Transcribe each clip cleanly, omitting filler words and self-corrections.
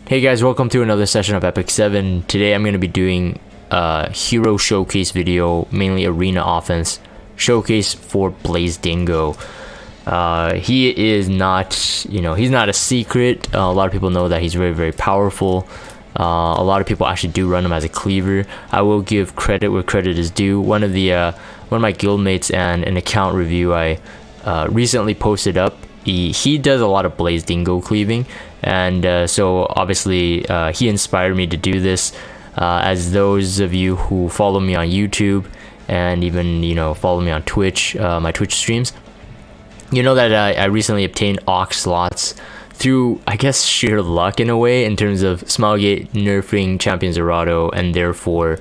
Hey guys, welcome to another session of Epic 7. Today I'm going to be doing a hero showcase video, mainly arena offense showcase for Dingo. He is not, he's not a secret. A lot of people know that he's very, very powerful. A lot of people actually do run him as a cleaver. I will give credit where credit is due. One of my guildmates and an account review I recently posted up. He does a lot of Dingo cleaving, and so obviously he inspired me to do this. As those of you who follow me on YouTube and even follow me on Twitch, my Twitch streams, you know that I recently obtained Ox slots through, I guess, sheer luck in a way, in terms of Smilegate nerfing Champion Zerato, and therefore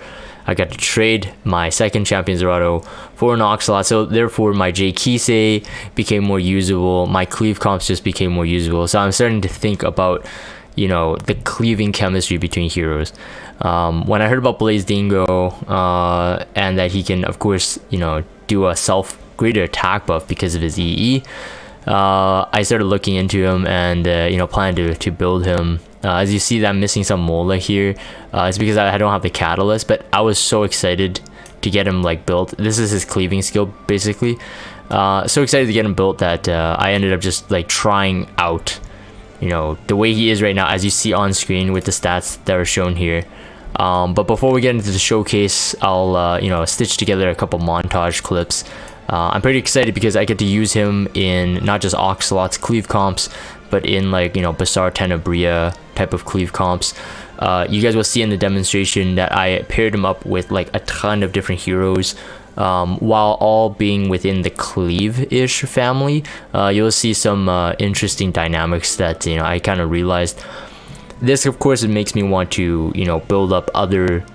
I got to trade my second Champion Zerato for an Ox slot. So therefore my J Kisei became more usable, my cleave comps just became more usable. So I'm starting to think about the cleaving chemistry between heroes. When I heard about Dingo, and that he can of course do a greater attack buff because of his EE, I started looking into him and plan to build him. As you see that I'm missing some Mola here, it's because I don't have the catalyst, but I was so excited to get him built. This is his cleaving skill basically. So excited to get him built that I ended up just trying out the way he is right now, as you see on screen with the stats that are shown here. But before we get into the showcase, I'll stitch together a couple montage clips. I'm pretty excited because I get to use him in not just Ox slots cleave comps, but in Basar Tenebria type of cleave comps. You guys will see in the demonstration that I paired him up with a ton of different heroes, while all being within the cleave-ish family. You'll see some interesting dynamics that I kind of realized. This of course it makes me want to build up other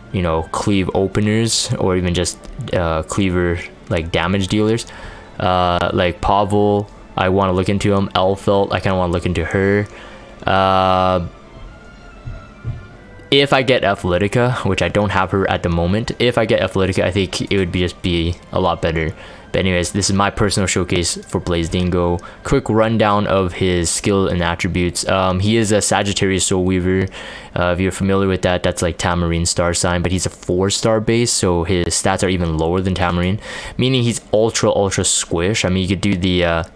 cleave openers, or even just cleaver damage dealers, like Pavel. I want to look into him. Elfelt, I kind of want to look into her. If I get Athletica, which I don't have her at the moment, if I get Athletica, I think it would just be a lot better. But anyways, this is my personal showcase for Dingo. Quick rundown of his skill and attributes. He is a Sagittarius Soulweaver. If you're familiar with that, that's Tamarine star sign, but he's a 4-star base, so his stats are even lower than Tamarine, meaning he's ultra squish. I mean, you could do the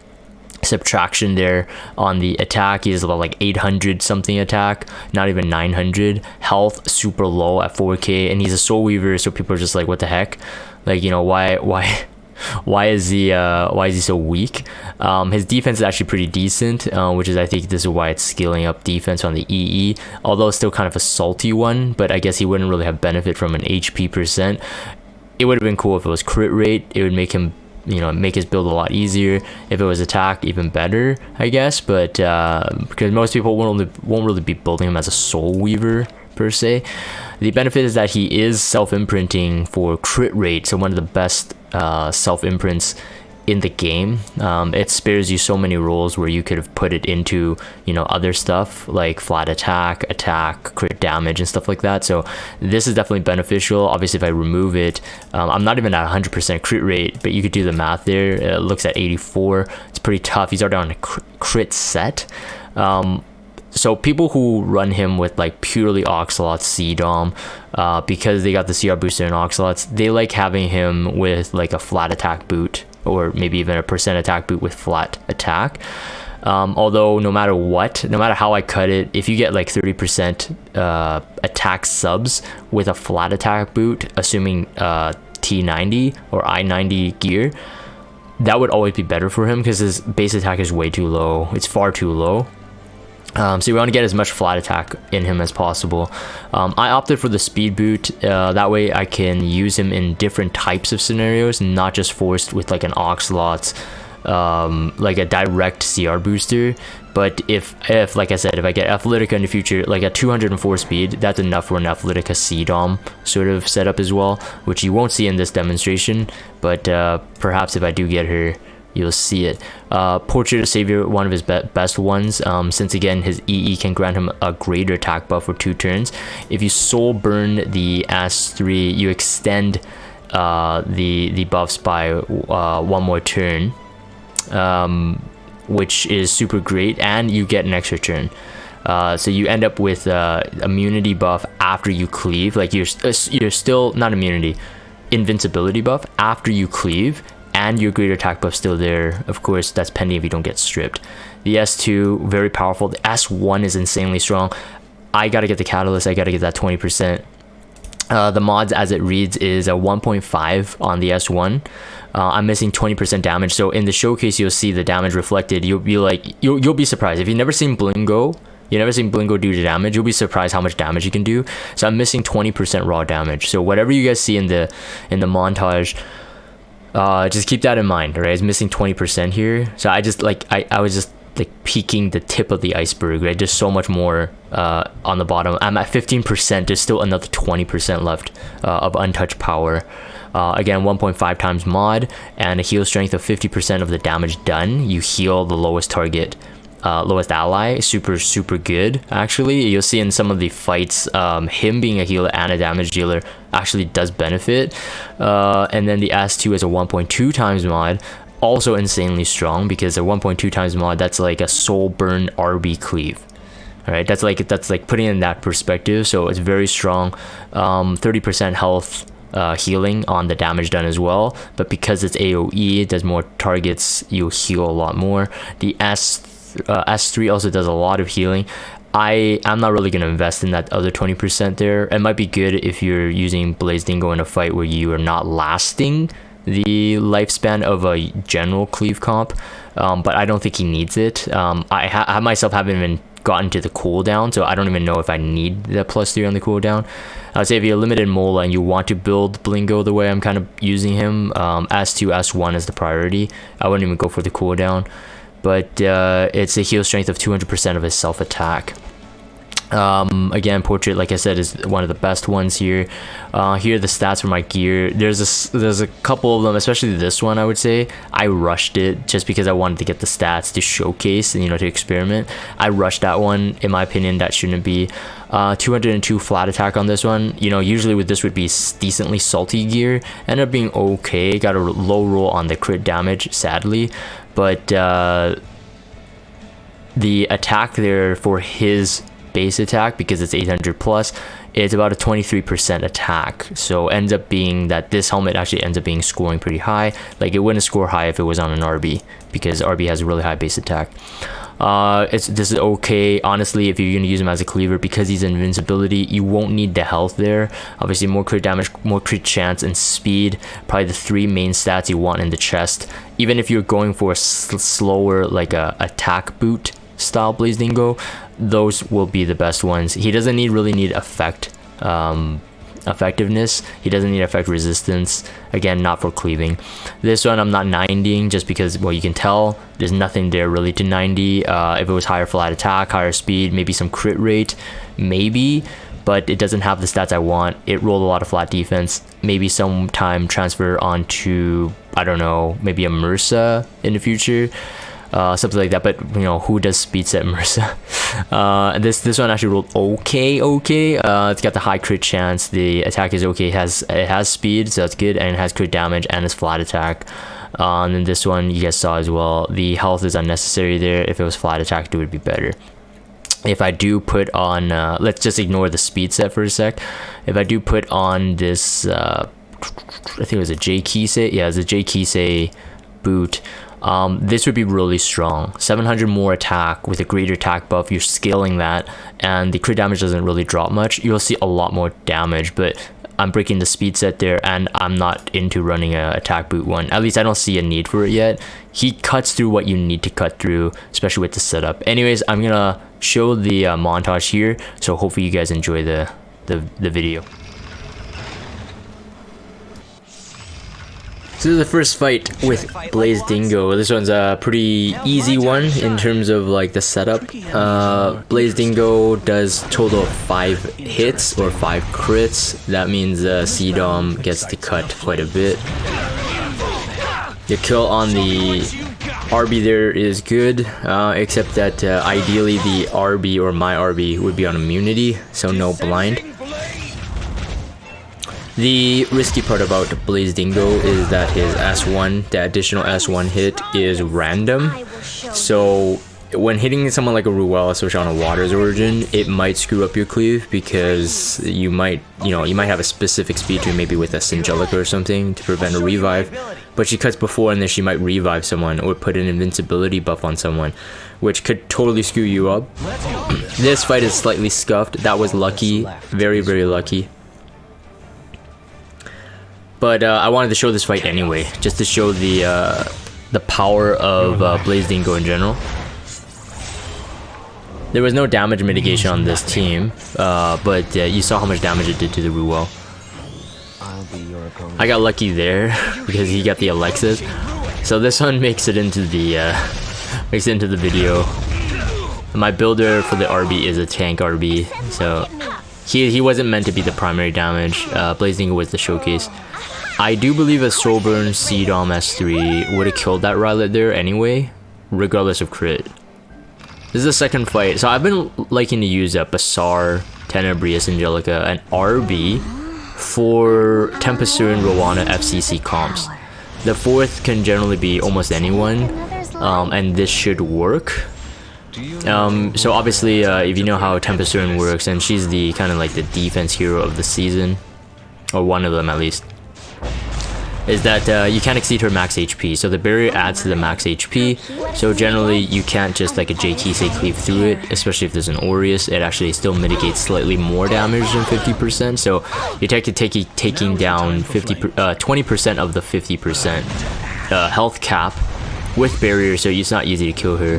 subtraction there on the attack. He is about 800 something attack, not even 900. Health super low at 4k, and he's a Soulweaver, so people are just what the heck, why is he so weak? His defense is actually pretty decent, which is, I think this is why it's scaling up defense on the EE, although it's still kind of a salty one. But I guess he wouldn't really have benefit from an HP percent. It would have been cool if it was crit rate. It would make him make his build a lot easier. If it was attack, even better, I guess. But because most people won't really be building him as a Soulweaver per se. The benefit is that he is self-imprinting for crit rate, so one of the best self-imprints in the game. It spares you so many rolls where you could have put it into other stuff like flat attack, crit damage, and stuff like that. So this is definitely beneficial. Obviously if I remove it, I'm not even at 100% crit rate, but you could do the math there. It looks at 84. It's pretty tough. He's already on a crit set. So people who run him with purely Oxalots CDOM, because they got the CR booster and Oxalots, they like having him with a flat attack boot, or maybe even a percent attack boot with flat attack. Although no matter how I cut it, if you get 30% attack subs with a flat attack boot, assuming T90 or I90 gear, that would always be better for him, because his base attack is way too low. It's far too low. So you want to get as much flat attack in him as possible. I opted for the speed boot, that way I can use him in different types of scenarios, not just forced with an Oxalot, a direct CR booster. But if like I said, if I get Athletica in the future, at 204 speed, that's enough for an Athletica CDOM sort of setup as well, which you won't see in this demonstration, but perhaps if I do get her, you'll see it. Portrait of Savior, one of his best ones, since again his EE can grant him a greater attack buff for 2 turns. If you soul burn the S3, you extend the buffs by 1 more turn, which is super great, and you get an extra turn. So you end up with immunity buff after you cleave. Like you're still not immunity, invincibility buff after you cleave, and your greater attack buff still there. Of course, that's pending if you don't get stripped. The S2 very powerful. The S1 is insanely strong. I gotta get the catalyst. I gotta get that 20%. The mods as it reads is a 1.5 on the S1. I'm missing 20% damage. So in the showcase, you'll see the damage reflected. You'll be like, you'll be surprised if you've never seen Blingo. You've never seen Blingo do the damage. You'll be surprised how much damage you can do. So I'm missing 20% raw damage. So whatever you guys see in the montage, just keep that in mind. All right, it's missing 20% here. So I just like I was just like peeking the tip of the iceberg, right? There's so much more on the bottom. I'm at 15%. There's still another 20% left of untouched power. Again, 1.5 times mod and a heal strength of 50% of the damage done. You heal the lowest target, lowest ally. Super good. Actually, you'll see in some of the fights, him being a healer and a damage dealer actually does benefit. And then the S2 is a 1.2 times mod. Also insanely strong because a 1.2 times mod, that's like a soul burn RB cleave. All right, that's like putting it in that perspective. So it's very strong. 30% health healing on the damage done as well, but because it's AoE, it does more targets, you heal a lot more. The S3 also does a lot of healing. I'm not really going to invest in that other 20% there. It might be good if you're using Blaze Dingo in a fight where you are not lasting the lifespan of a general cleave comp, but I don't think he needs it. I myself haven't even gotten to the cooldown, so I don't even know if I need the +3 on the cooldown. I would say if you're limited Mola and you want to build Blingo the way I'm kind of using him, S2, S1 is the priority. I wouldn't even go for the cooldown, but it's a heal strength of 200% of his self attack. Again, portrait, like I said, is one of the best ones here. Here are the stats for my gear. There's a couple of them, especially this one. I would say I rushed it just because I wanted to get the stats to showcase and, you know, to experiment. I rushed that one. In my opinion, that shouldn't be. 202 flat attack on this one. You know, usually with this would be decently salty gear. Ended up being okay. Got a low roll on the crit damage, sadly, but the attack there for his base attack, because it's 800 plus, it's about a 23% attack. So ends up being that this helmet actually ends up being scoring pretty high. Like it wouldn't score high if it was on an RB, because RB has a really high base attack. This is okay, honestly, if you're going to use him as a cleaver, because he's invincibility. You won't need the health there. Obviously, more crit damage, more crit chance, and speed, probably the three main stats you want in the chest. Even if you're going for a slower, like a attack boot style Blaze Dingo, those will be the best ones. He doesn't really need effectiveness. He doesn't need effect resistance. Again, not for cleaving. This one I'm not 90ing just because, well, you can tell there's nothing there really to 90. If it was higher flat attack, higher speed, maybe some crit rate, maybe, but it doesn't have the stats I want. It rolled a lot of flat defense. Maybe sometime transfer onto, I don't know, maybe a MRSA in the future. Something like that, but you know, who does speed set MRSA? This one actually rolled okay. It's got the high crit chance, the attack is okay, it has speed, so that's good, and it has crit damage and it's flat attack. And then this one you guys saw as well, the health is unnecessary there. If it was flat attack, it would be better. If I do put on, let's just ignore the speed set for a sec. If I do put on this, I think it was a J Kisei, yeah, it's a J Kisei boot. This would be really strong. 700 more attack with a greater attack buff. You're scaling that, and the crit damage doesn't really drop much. You'll see a lot more damage, but I'm breaking the speed set there, and I'm not into running a attack boot one. At least I don't see a need for it yet. He cuts through what you need to cut through, especially with the setup. Anyways, I'm gonna show the montage here, so hopefully you guys enjoy the video. So this is the first fight with Blaze Dingo. This one's a pretty easy one in terms of like the setup. Blaze Dingo does total of 5 hits or 5 crits. That means CDOM gets to cut quite a bit. The kill on the RB there is good, except that ideally the RB or my RB would be on immunity, so no blind. The risky part about Blaze Dingo is that his S1, the additional S1 hit, is random. So when hitting someone like a Ruel, especially on a Water's Origin, it might screw up your cleave because you might have a specific speed tune, maybe with a Singelica or something, to prevent a revive. But she cuts before, and then she might revive someone or put an invincibility buff on someone, which could totally screw you up. This fight is slightly scuffed. That was lucky, very, very lucky. But I wanted to show this fight anyway, just to show the power of Blaze Dingo in general. There was no damage mitigation on this team, but you saw how much damage it did to the Ruel. I got lucky there because he got the Alexis, so this one makes it into the video. My builder for the RB is a tank RB, so he wasn't meant to be the primary damage. Blaze Dingo was the showcase. I do believe a Soulburn C-Dom S3 would have killed that Rylet there anyway, regardless of crit. This is the second fight, so I've been liking to use Basar, Tenebria, Angelica, and RB for Tempesturian, Rowana, FCC comps. The fourth can generally be almost anyone, and this should work. So obviously, if you know how Tempesturian works, and she's the kind of like the defense hero of the season, or one of them at least, is that you can't exceed her max HP. So the barrier adds to the max HP. So generally, you can't just like a JK cleave through it, especially if there's an Aureus. It actually still mitigates slightly more damage than 50%. So you're technically taking down 20% of the 50% health cap with barrier. So it's not easy to kill her.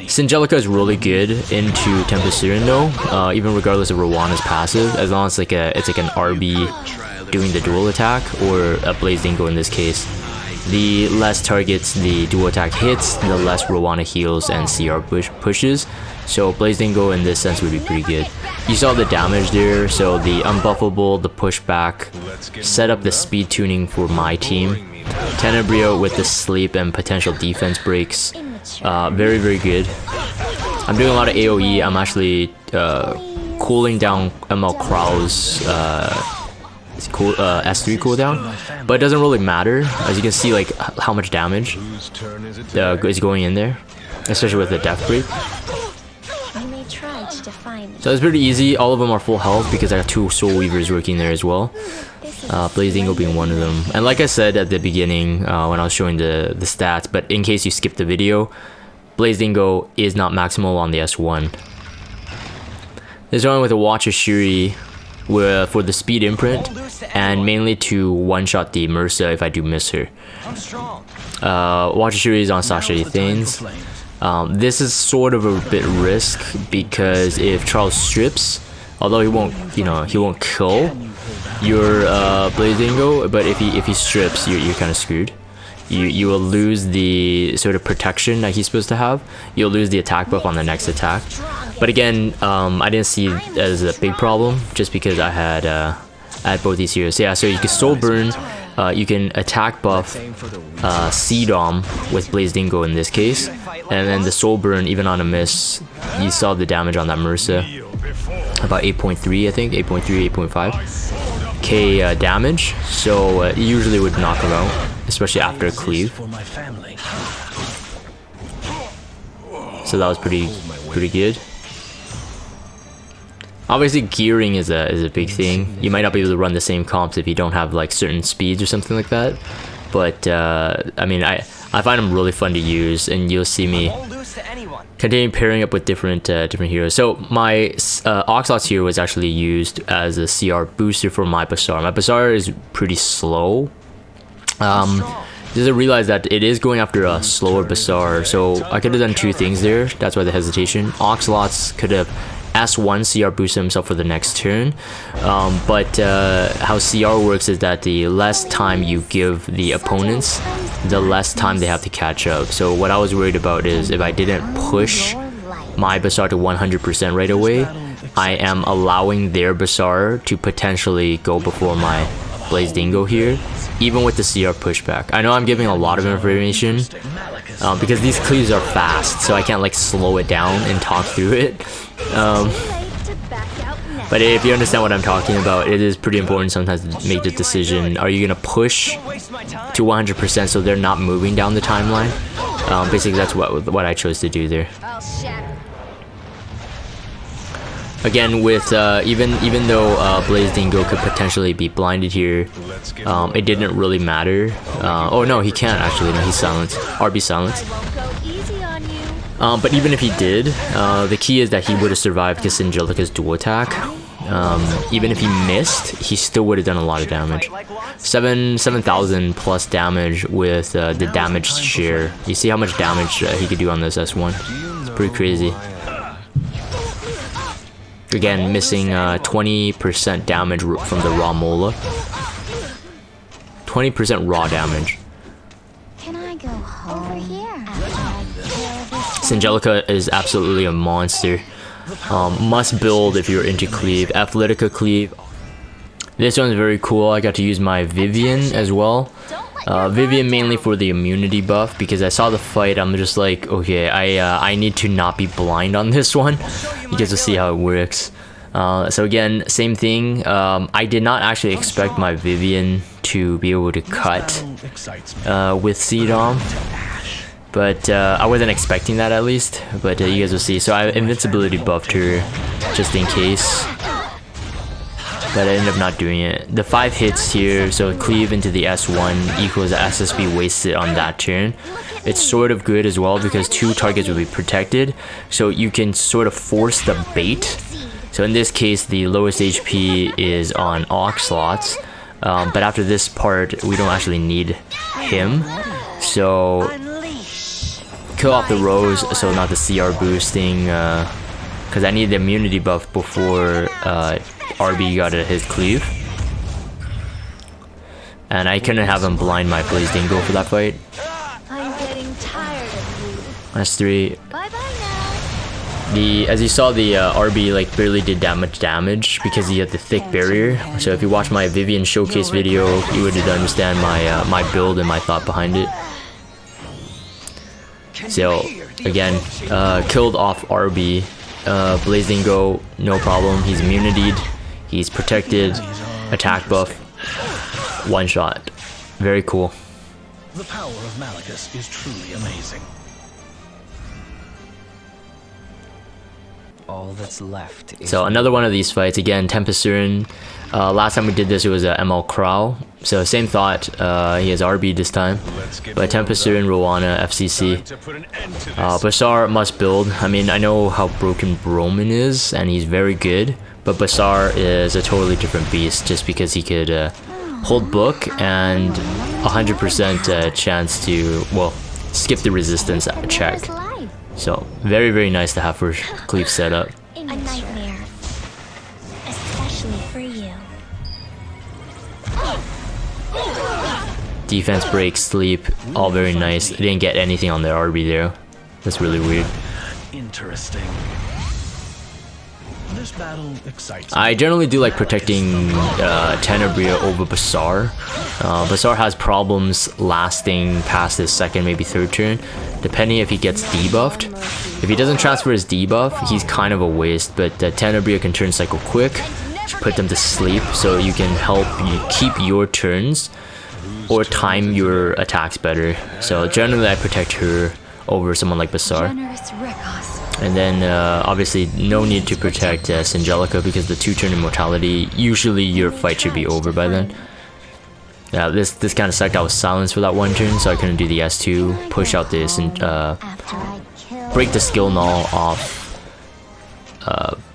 Singelica is really good into Tempesturian though, even regardless of Rowana's passive, as long as it's like an RB doing the dual attack, or a Blaze Dingo in this case. The less targets the dual attack hits, the less Rowana heals and CR pushes. So Blaze Dingo in this sense would be pretty good. You saw the damage there, so the unbuffable, the pushback, set up the speed tuning for my team. Tenebria with the sleep and potential defense breaks. Very, very good. I'm doing a lot of AoE. I'm actually cooling down ML Krau's S3 cooldown, but it doesn't really matter, as you can see like how much damage is going in there, especially with the death break. So it's pretty easy. All of them are full health because I got 2 Soulweavers working there as well, Blaze Dingo being one of them. And like I said at the beginning when I was showing the stats, but in case you skipped the video, Blaze Dingo is not maximal on the S1. There's one with a Watcher Shuri for the speed imprint, and mainly to one-shot the Mersa if I do miss her. Watcher Shuri is on Sasha Thanes. This is sort of a bit risk because if Charles strips, although he won't kill your Blaze Dingo, but if he strips, you're kind of screwed. You will lose the sort of protection that he's supposed to have. You'll lose the attack buff on the next attack. But again, I didn't see it as a big problem just because I had both these heroes. Yeah, so you can Soul Burn, you can attack buff C-Dom with Blaze Dingo in this case, and then the Soul Burn, even on a miss, you saw the damage on that Mersa, about 8.3 I think, 8.3, 8.5 K damage, so it usually would knock her out, especially after a cleave. So that was pretty good. Obviously gearing is a big thing. You might not be able to run the same comps if you don't have like certain speeds or something like that, but I mean I find them really fun to use, and you'll see me continue pairing up with different heroes. So my Oxlots here was actually used as a CR booster for my Basar. My Basar is pretty slow. Just to realize that it is going after a slower Basar, so I could have done 2 things there. That's why the hesitation. Oxlots could have S1 CR boost himself for the next turn, but how CR works is that the less time you give the opponents, the less time they have to catch up. So what I was worried about is if I didn't push my Basar to 100% right away, I am allowing their Basar to potentially go before my Blaze Dingo here, even with the CR pushback. I know I'm giving a lot of information because these cleaves are fast, so I can't like slow it down and talk through it. But if you understand what I'm talking about, it is pretty important sometimes to make the decision, are you going to push to 100% so they're not moving down the timeline? Basically, that's what I chose to do there. Again, with even though Blaze Dingo could potentially be blinded here, it didn't really matter. Oh no, he can't actually. No, he's silenced. RB silenced. But even if he did, the key is that he would have survived because Angelica's dual attack. Even if he missed, he still would have done a lot of damage. 7,000 plus damage with the damage share. You see how much damage he could do on this S1? It's pretty crazy. Again, missing 20% damage from the raw Mola. 20% raw damage. Can I go over here? Angelica is absolutely a monster. Must build if you're into cleave. Athletica cleave. This one's very cool. I got to use my Vivian as well. Vivian mainly for the immunity buff, because I saw the fight. I'm just like, okay, I need to not be blind on this one. You get to see how it works. So again, same thing. I did not actually expect my Vivian to be able to cut with CDOM. But I wasn't expecting that at least. But you guys will see. So I invincibility buffed her just in case. But I ended up not doing it. The 5 hits here, so cleave into the S1 equals the SSB wasted on that turn. It's sort of good as well because 2 targets will be protected. So you can sort of force the bait. So in this case, the lowest HP is on Oxlots. But after this part, we don't actually need him. So kill off the Rose, so not the CR boosting. Because I need the immunity buff before RB got his cleave. And I couldn't have him blind my Blaze Dingo for that fight. I'm getting tired of you. That's 3. Bye bye now. As you saw, the RB like barely did that much damage because he had the thick barrier. So if you watch my Vivian showcase video, you would understand my build and my thought behind it. So again, killed off RB. Blaze Dingo, no problem. He's immunityed. He's protected. Attack buff. One shot. Very cool. The power of Malachus is truly amazing. All that's left is So another one of these fights, again, Tempesturin. Last time we did this, it was ML Crow. So same thought, he has RB this time. But Tempesturin, Rowana, FCC. Basar must build. I mean, I know how broken Broman is, and he's very good. But Basar is a totally different beast just because he could hold book and 100% chance to, well, skip the resistance check. So very, very nice to have for cleave setup. A nightmare, especially for you. Defense break, sleep, all very nice. I didn't get anything on the RB there. That's really weird. interesting. This battle excites me. I generally do like protecting Tenebria over Basar. Basar has problems lasting past his second, maybe third turn, depending if he gets debuffed. If he doesn't transfer his debuff, he's kind of a waste, but Tenebria can turn cycle quick, put them to sleep, so you can help you keep your turns or time your attacks better. So generally I protect her over someone like Basar. And then obviously no need to protect Angelica because the 2-turn immortality, usually your fight should be over by then. Yeah, this kind of sucked. I was silenced for that 1 turn, so I couldn't do the S2, push out this, and break the skill null off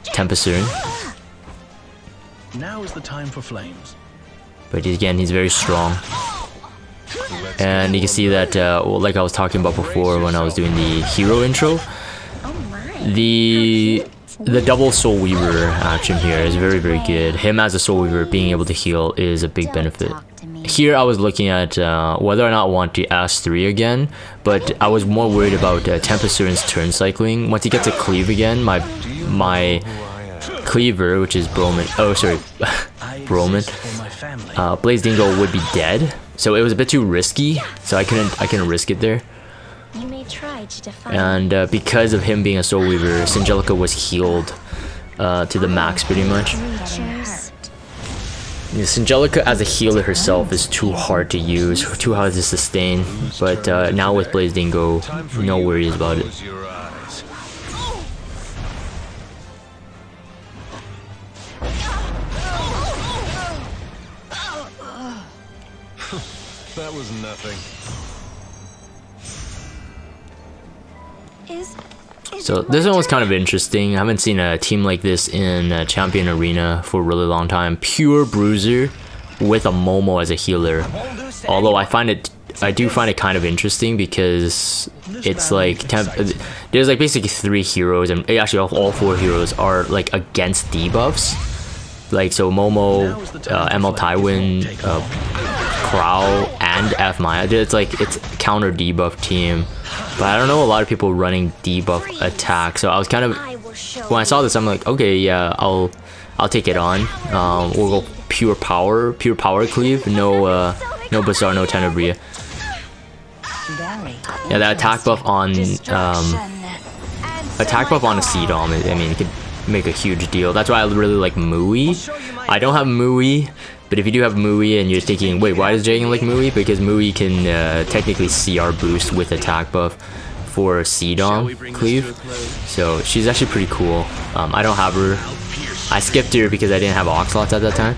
Tempesturin. Now is the time for flames. But again, he's very strong. And you can see that, well, like I was talking about before when I was doing the hero intro, the double Soulweaver action here is very, very good. Him as a Soulweaver being able to heal is a big benefit. Here I was looking at whether or not I want to S3 again, but I was more worried about Tempesturin's turn cycling. Once he gets a cleave again, my cleaver, which is Broman, oh sorry, Broman, Blaze Dingo would be dead. So it was a bit too risky, so I couldn't risk it there. You may try to define And because of him being a Soulweaver, Angelica was healed to the max pretty much. creatures. Angelica as a healer herself is too hard to use, too hard to sustain, but now with Blaze Dingo, no worries about it. That was nothing. So this one was kind of interesting. I haven't seen a team like this in Champion Arena for a really long time. Pure bruiser with a Momo as a healer. Although I do find it kind of interesting because it's like there's like basically 3 heroes, and actually all 4 heroes are like against debuffs. Like so Momo, ML Tywin, Crow, and F Maya. It's counter debuff team. But I don't know a lot of people running debuff attack, so I was kind of, when I saw this, I'm like, okay, yeah, I'll take it on. We'll go pure power cleave, no Bazaar, no Tenebria. Yeah, that attack buff on a C-Dom, I mean, it could make a huge deal. That's why I really like Mui. I don't have Mui, but if you do have Mui and you're thinking, wait, why does Jagan like Mui? Because Mui can technically CR boost with attack buff for C-Dom cleave. So she's actually pretty cool. I don't have her. I skipped her because I didn't have Oxlots at that time.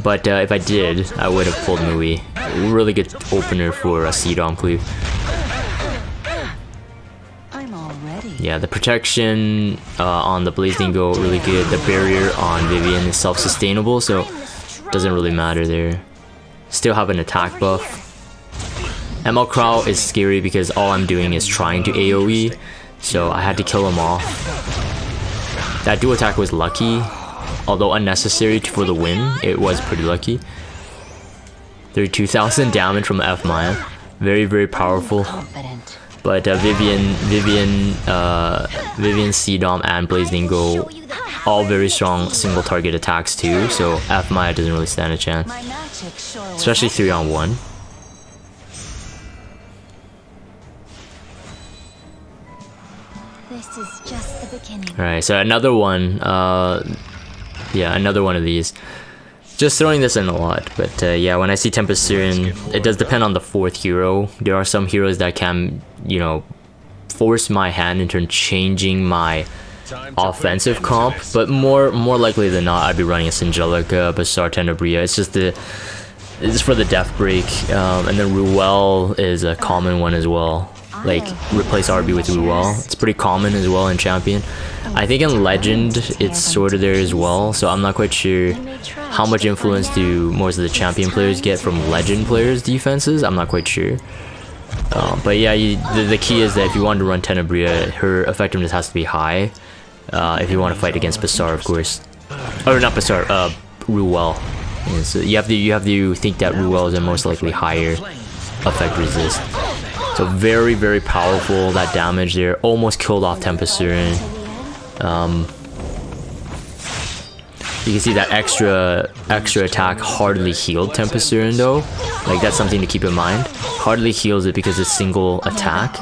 But if I did, I would have pulled Mui. Really good opener for a C-Dom cleave. Yeah, the protection on the Blaze Dingo really good. The barrier on Vivian is self-sustainable, so doesn't really matter there. Still have an attack buff. ML Crow is scary because all I'm doing is trying to AoE, so I had to kill him off. That dual attack was lucky, although unnecessary for the win. It was pretty lucky. 32,000 damage from F Maya, very powerful. But Vivian, C-Dom, and Blaze Dingo, all very strong single target attacks too, so F Maya doesn't really stand a chance. Especially 3-on-1. This is just the beginning. Alright, so another one, yeah, another one of these. Just throwing this in a lot, but yeah, when I see Tempest Siren, it does depend on the 4th hero. There are some heroes that can, you know, force my hand into changing my offensive comp, but more likely than not, I'd be running a Angelica, Bazaar, Tenebria. It's just it's for the death break, and then Ruel is a common one as well. Like replace RB with Ruel. It's pretty common as well in Champion. I think in Legend it's sort of there as well, so I'm not quite sure how much influence do most of the Champion players get from Legend players' defenses. I'm not quite sure. But yeah, the key is that if you want to run Tenebria, her effectiveness has to be high. If you want to fight against Bazaar, of course. Or not Bazaar, Ruel. Yeah, so you have to think that Ruel is a most likely higher effect resist. So very powerful, that damage there. Almost killed off Tempest Siren. You can see that extra attack hardly healed Tempest Siren though. Like that's something to keep in mind. Hardly heals it because it's single attack.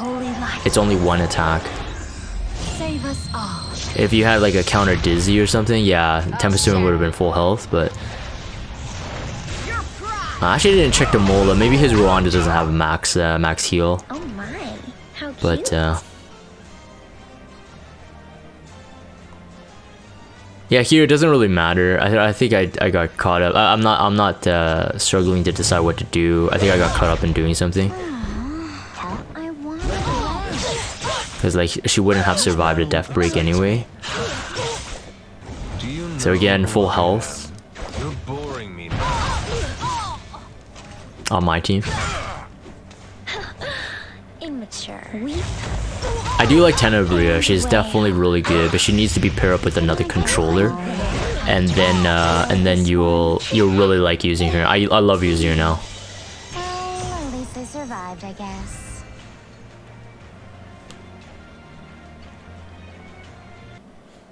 It's only one attack. If you had like a counter Dizzy or something, yeah, Tempest Siren would have been full health, but I actually didn't check the Mola. Maybe his Rwanda doesn't have max heal. Oh my, how cute. But yeah, here it doesn't really matter. I think I got caught up. I'm not struggling to decide what to do. I think I got caught up in doing something. Because like she wouldn't have survived a death break anyway. So again, full health on my team. Immature. I do like Tenebria. She's definitely really good, but she needs to be paired up with another controller, and then you'll really like using her. I love using her now. Well, at least I survived, I guess.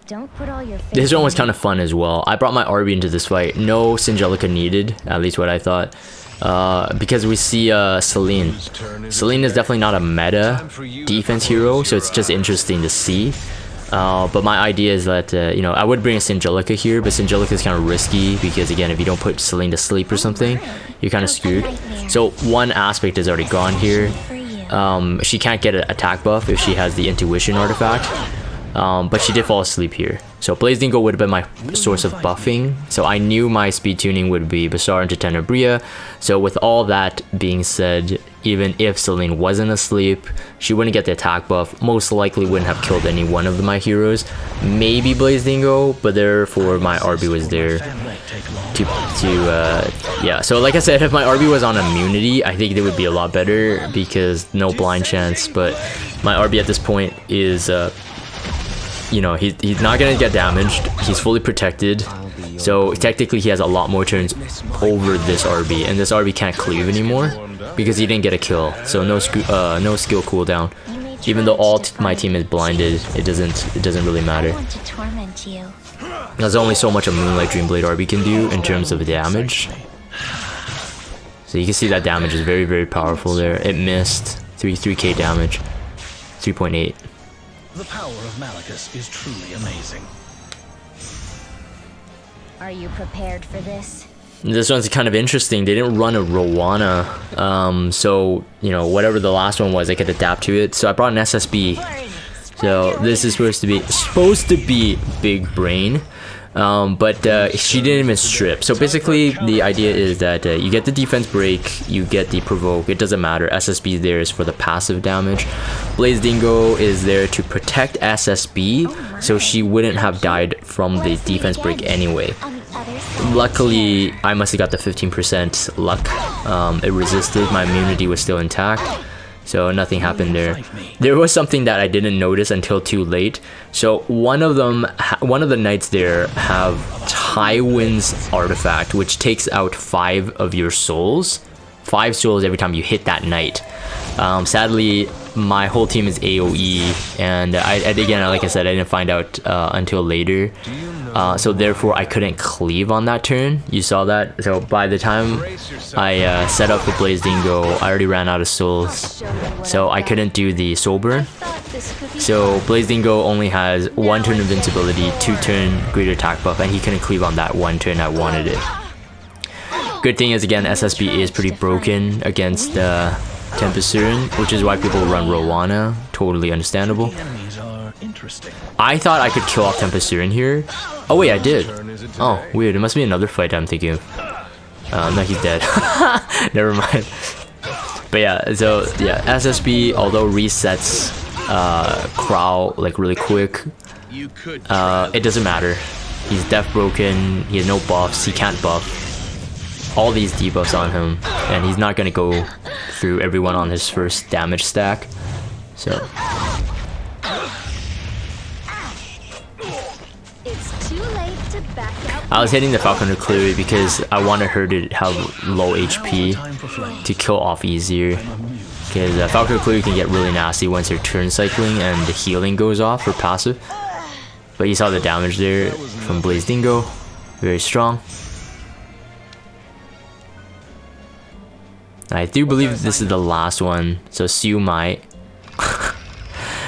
Don't put all your faith. This one was kind of fun as well. I brought my RB into this fight. No Angelica needed, at least what I thought. Because we see Celine. Celine is definitely not a meta defense hero, so it's just interesting to see. But my idea is that, you know, I would bring a Singelica here, but Singelica is kind of risky because, again, if you don't put Celine to sleep or something, you're kind of screwed. So one aspect is already gone here. She can't get an attack buff if she has the intuition artifact. But she did fall asleep here. So Blaze Dingo would have been my source of buffing. So I knew my speed tuning would be Bazaar into Tenebria. So with all that being said, even if Celine wasn't asleep, she wouldn't get the attack buff. Most likely wouldn't have killed any one of my heroes. Maybe Blaze Dingo, but therefore my RB was there yeah. So like I said, if my RB was on immunity, I think it would be a lot better because no blind chance. But my RB at this point is you know, he's not gonna get damaged. He's fully protected, so technically he has a lot more turns over this RB, and this RB can't cleave anymore because he didn't get a kill. So no skill cooldown. Even though all my team is blinded, it doesn't really matter. There's only so much a Moonlight Dreamblade RB can do in terms of damage. So you can see that damage is very, very powerful there. It missed 3k damage, 3.8. The power of Malicus is truly amazing. Are you prepared for this? This one's kind of interesting. They didn't run a Rowana, so you know, whatever the last one was, I could adapt to it. So I brought an SSB. So this is supposed to be big brain, but she didn't even strip. So basically, the idea is that you get the defense break, you get the provoke. It doesn't matter. SSB there is for the passive damage. Blaze Dingo is there to protect SSB, so she wouldn't have died from the defense break anyway. Luckily, I must have got the 15% luck. It resisted. My immunity was still intact, so nothing happened there. There was something that I didn't notice until too late. So one of the knights there have Tywin's artifact, which takes out 5 of your souls. 5 souls every time you hit that knight. Sadly, my whole team is AoE, and again, like I said, I didn't find out until later. So therefore, I couldn't cleave on that turn. You saw that. So by the time I set up the Blaze Dingo, I already ran out of souls, so I couldn't do the soul burn. So Blaze Dingo only has 1 turn invincibility, 2 turn greater attack buff, and he couldn't cleave on that 1 turn I wanted it. Good thing is, again, SSB is pretty broken against Tempest Siren, which is why people run Rowana. Totally understandable. I thought I could kill off Tempest Siren here. Oh wait, I did. Oh, weird. It must be another fight I'm thinking of. No, he's dead. Never mind. But yeah, so yeah, SSB, although resets Crow like really quick, it doesn't matter. He's death broken. He has no buffs. He can't buff. All these debuffs on him, and he's not gonna go through everyone on his first damage stack. So It's too late to back out. I was hitting the Falconer clearly because I wanted her to have low HP to kill off easier. Because Falconer clearly can get really nasty once her turn cycling and the healing goes off for passive. But you saw the damage there from Blaze Dingo, very strong. I do believe this is the last one, so Siu might.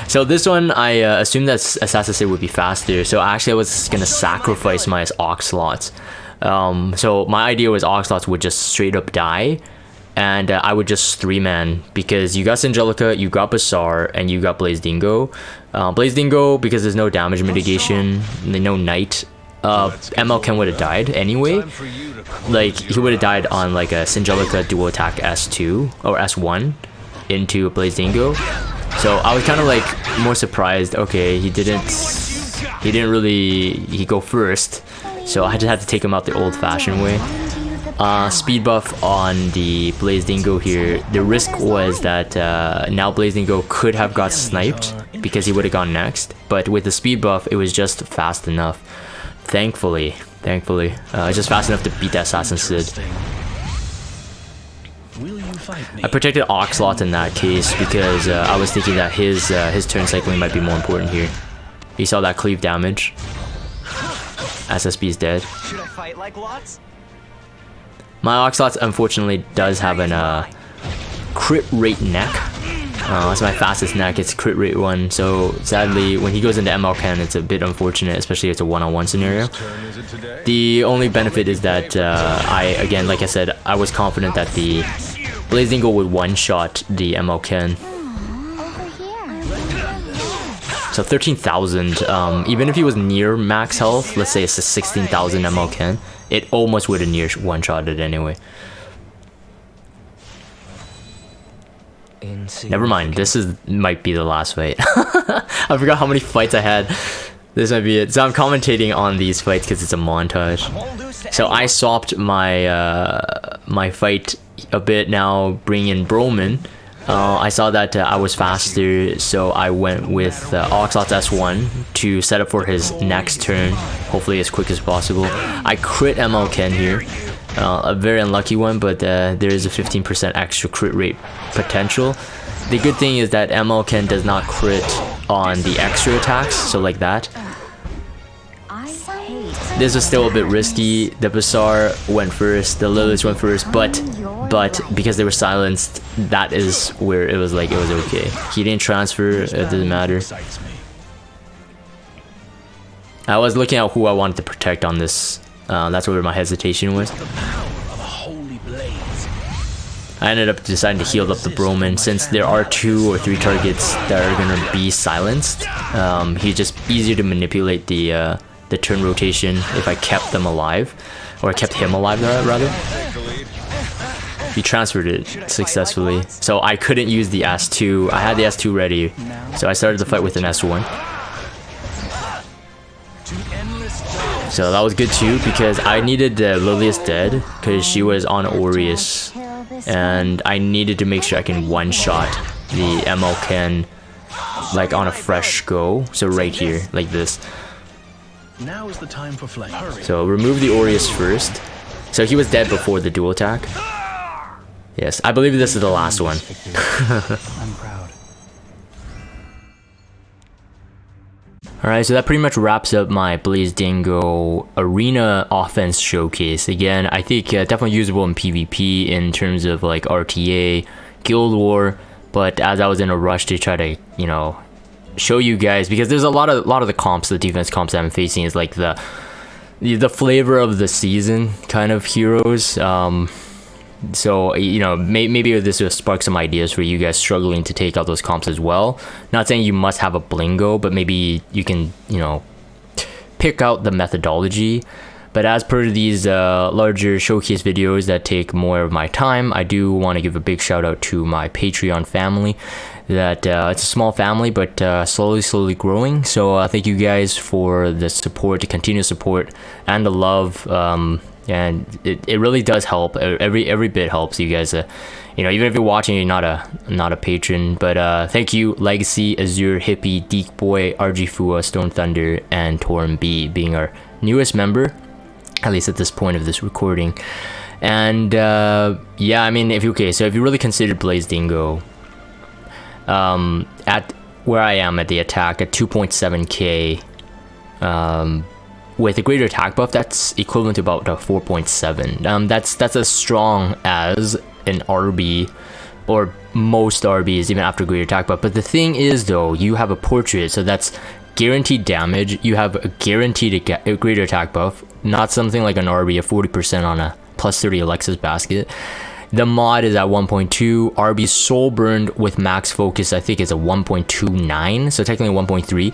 So this one, I assumed that Assassin would be faster, so actually I was gonna sacrifice my Oxlots. So my idea was Oxlots would just straight up die, and I would just 3-man, because you got Singelica, you got Bazaar, and you got Blaze Dingo. Blaze Dingo, because there's no damage mitigation, no Knight, MLK would have died anyway. Like, he would have died on like a Singelica dual attack S2 or S1 into a Blaze Dingo. So I was kind of like more surprised. Okay, he didn't really go first, so I just had to take him out the old-fashioned way. Speed buff on the Blaze Dingo here. The risk was that now Blaze Dingo could have got sniped because he would have gone next, but with the speed buff, it was just fast enough. Thankfully, just fast enough to beat that Assassin Sid. I protected Oxlot in that case because I was thinking that his turn cycling might be more important here. He saw that cleave damage. SSB is dead. Should I fight like Lots? My Oxlot unfortunately does have an crit rate neck, It's my fastest neck. It's crit rate 1. So sadly, when he goes into MLCan, it's a bit unfortunate, especially if it's a one-on-one scenario. The only benefit is that again, like I said, I was confident that the Blaze Dingo would one-shot the MLCan. So 13,000, even if he was near max health, let's say it's a 16,000 MLCan, it almost would have near one-shotted anyway. Never mind, this might be the last fight. I forgot how many fights I had. This might be it. So I'm commentating on these fights because it's a montage. So I swapped my my fight a bit now, bring in Broman. I saw that I was faster, so I went with Oxlot's S1 to set up for his next turn, hopefully as quick as possible. I crit MLCan here. A very unlucky one, but there is a 15% extra crit rate potential. The good thing is that MLCan does not crit on the extra attacks, so like that. This was still a bit risky. The Bazaar went first, the Lilies went first, but because they were silenced, that is where it was like it was okay. He didn't transfer, it doesn't matter. I was looking at who I wanted to protect on this. That's where my hesitation was. I ended up deciding to heal up the Broman since there are 2 or 3 targets that are gonna be silenced. He's just easier to manipulate the turn rotation if I kept them alive, or I kept him alive rather. He transferred it successfully, so I couldn't use the S2. I had the S2 ready, so I started the fight with an S1. So that was good too, because I needed the Lilius dead, because she was on Aureus, and I needed to make sure I can one-shot the MLCan like on a fresh go. So right here, like this. Now is the time for flame. Hurry. So remove the Aureus first. So he was dead before the dual attack. Yes, I believe this is the last one. I'm proud. Alright, so that pretty much wraps up my Blaze Dingo Arena offense showcase. Again, I think definitely usable in PvP in terms of like RTA, Guild War, but as I was in a rush to try to, you know, show you guys, because there's a lot of the comps, the defense comps that I'm facing is like the flavor of the season kind of heroes. So, you know, maybe this will spark some ideas for you guys struggling to take out those comps as well. Not saying you must have a Blingo, but maybe you can, you know, pick out the methodology. But as per these larger showcase videos that take more of my time, I do want to give a big shout out to my Patreon family. That it's a small family, but slowly growing. So thank you guys for the support, the continuous support, and the love. And it really does help. Every bit helps you guys. You know, even if you're watching, you're not a patron. But thank you, Legacy, Azure, Hippie, Deek Boy, RG Fua, Stone Thunder, and Torm B being our newest member, at least at this point of this recording. And yeah, I mean, if you really consider Blaze Dingo, at where I am at the attack at 2.7k, with a greater attack buff, that's equivalent to about 4.7. That's as strong as an RB, or most RBs, even after greater attack buff. But the thing is, though, you have a portrait, so that's guaranteed damage. You have a guaranteed a greater attack buff, not something like an RB of 40% on a plus 30 Alexis basket. The mod is at 1.2. RB Soul Burned with max focus, I think, is a 1.29, so technically 1.3.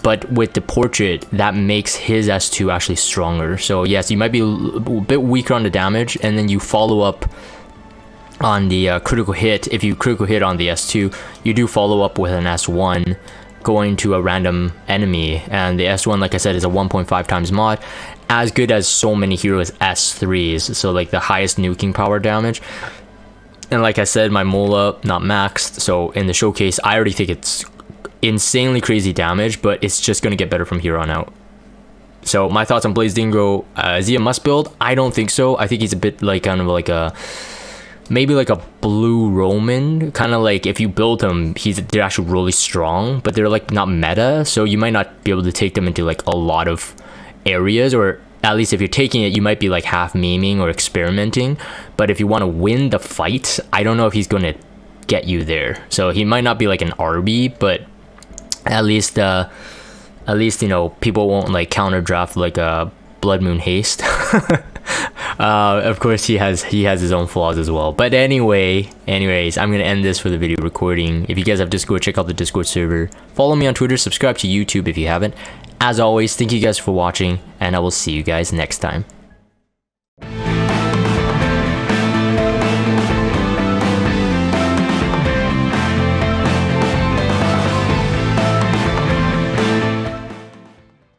But with the portrait, that makes his S2 actually stronger. So yes, you might be a bit weaker on the damage, and then you follow up on the critical hit. If you critical hit on the S2, you do follow up with an S1 going to a random enemy. And the S1, like I said, is a 1.5 times mod, as good as so many heroes S3s, so like the highest nuking power damage. And like I said, my Mola not maxed, so in the showcase, I already think it's insanely crazy damage, but it's just going to get better from here on out. So my thoughts on Blaze Dingo, is he a must build? I don't think so. I think he's a bit like kind of like a, maybe like a blue Roman, kind of like if you build them, they're actually really strong, but they're like not meta, so you might not be able to take them into like a lot of areas, or at least if you're taking it, you might be like half memeing or experimenting. But if you want to win the fight, I don't know if he's going to get you there. So he might not be like an RB, but at least you know, people won't like counter draft like a Blood Moon Haste. Of course he has his own flaws as well. But anyways, I'm gonna end this for the video recording. If you guys have Discord, check out the Discord server. Follow me on Twitter, subscribe to YouTube if you haven't. As always, thank you guys for watching, and I will see you guys next time.